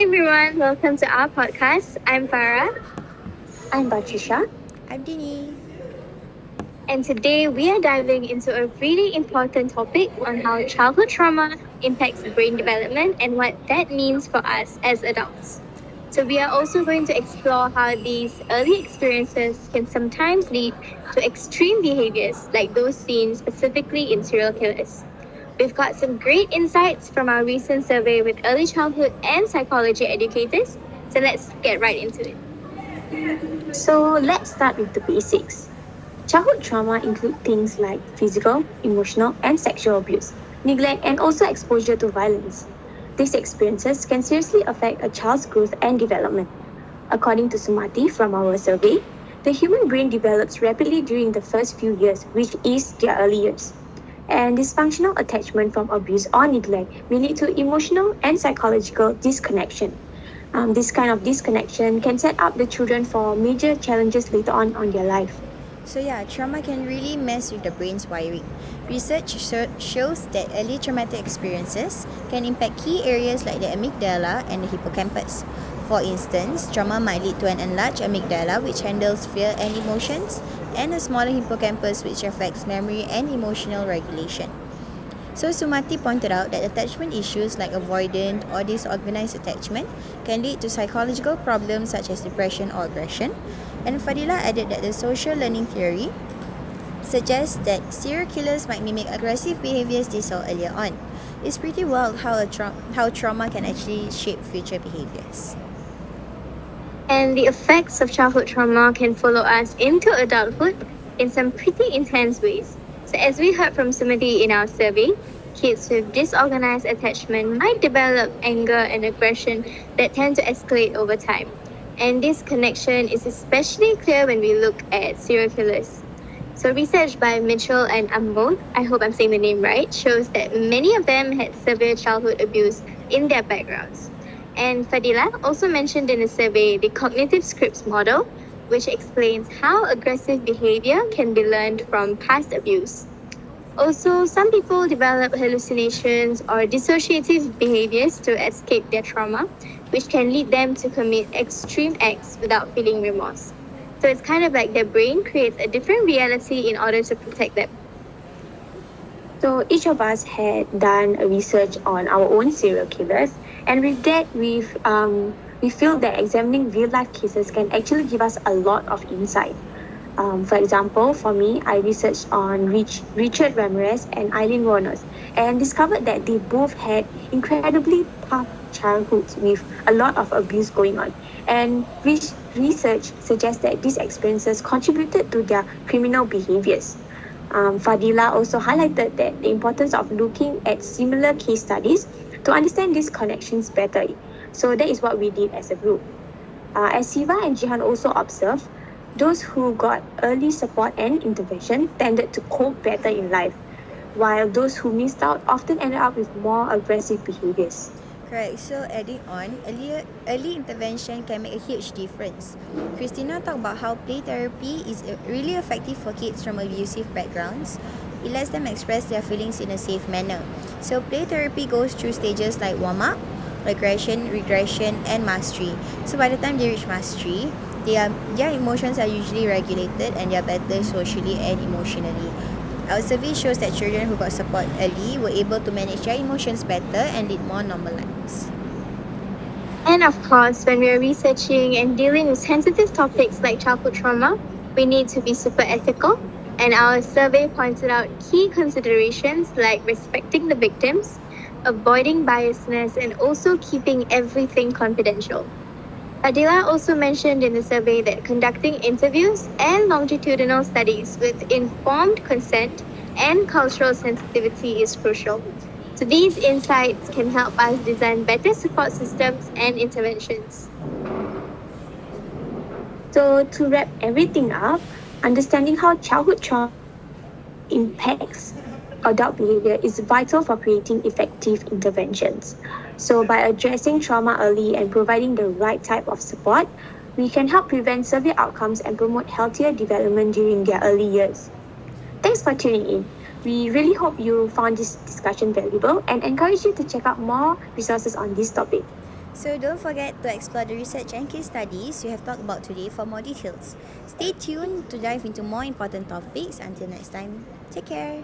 Everyone, welcome to our podcast. I'm Farah, I'm Batrisha. I'm Dini. and today we are diving into a really important topic on how childhood trauma impacts brain development and what that means for us as adults. So, we are also going to explore how these early experiences can sometimes lead to extreme behaviors like those seen specifically in serial killers. We've got some great insights from our recent survey with early childhood and psychology educators. So, let's get right into it. So let's start with the basics. Childhood trauma include things like physical, emotional, and sexual abuse, neglect, and also exposure to violence. These experiences can seriously affect a child's growth and development. According to Sumati from our survey, the human brain develops rapidly during the first few years, which is their early years. And dysfunctional attachment from abuse or neglect may lead to emotional and psychological disconnection. This kind of disconnection can set up the children for major challenges later on their life. Trauma can really mess with the brain's wiring. Research shows that early traumatic experiences can impact key areas like the amygdala and the hippocampus. For instance, trauma might lead to an enlarged amygdala, which handles fear and emotions, and a smaller hippocampus, which affects memory and emotional regulation. So Sumati pointed out that attachment issues like avoidant or disorganized attachment can lead to psychological problems such as depression or aggression. And Fadila added that the social learning theory suggests that serial killers might mimic aggressive behaviors they saw earlier on. It's pretty wild how trauma can actually shape future behaviors. And the effects of childhood trauma can follow us into adulthood in some pretty intense ways. So, as we heard from Sumati in our survey, kids with disorganized attachment might develop anger and aggression that tend to escalate over time. And this connection is especially clear when we look at serial killers. So, research by Mitchell and Ambo, I hope I'm saying the name right, shows that many of them had severe childhood abuse in their backgrounds. And Fadila also mentioned in the survey the cognitive scripts model, which explains how aggressive behavior can be learned from past abuse. Also, some people develop hallucinations or dissociative behaviors to escape their trauma, which can lead them to commit extreme acts without feeling remorse. So it's kind of like their brain creates a different reality in order to protect them. So each of us had done a research on our own serial killers, and with that, we feel that examining real life cases can actually give us a lot of insight. For example, for me, I researched on Richard Ramirez and Eileen Warnos and discovered that they both had incredibly tough childhoods with a lot of abuse going on. And research suggests that these experiences contributed to their criminal behaviors. Fadila also highlighted that the importance of looking at similar case studies to understand these connections better. So that is what we did as a group. As Siva and Jihan also observed, those who got early support and intervention tended to cope better in life, while those who missed out often ended up with more aggressive behaviors. Correct. So adding on, early intervention can make a huge difference. Christina talked about how play therapy is really effective for kids from abusive backgrounds. It lets them express their feelings in a safe manner. So play therapy goes through stages like warm-up, regression, and mastery. So by the time they reach mastery, their emotions are usually regulated and they are better socially and emotionally. Our survey shows that children who got support early were able to manage their emotions better and lead more normal lives. And of course, when we're researching and dealing with sensitive topics like childhood trauma, we need to be super ethical. And our survey pointed out key considerations like respecting the victims, avoiding biasness, and also keeping everything confidential. Adila also mentioned in the survey that conducting interviews and longitudinal studies with informed consent and cultural sensitivity is crucial. So these insights can help us design better support systems and interventions. So to wrap everything up, understanding how childhood trauma impacts adult behavior is vital for creating effective interventions. So by addressing trauma early and providing the right type of support, we can help prevent severe outcomes and promote healthier development during their early years. Thanks for tuning in. We really hope you found this discussion valuable and encourage you to check out more resources on this topic. So don't forget to explore the research and case studies we have talked about today for more details. Stay tuned to dive into more important topics. Until next time, take care.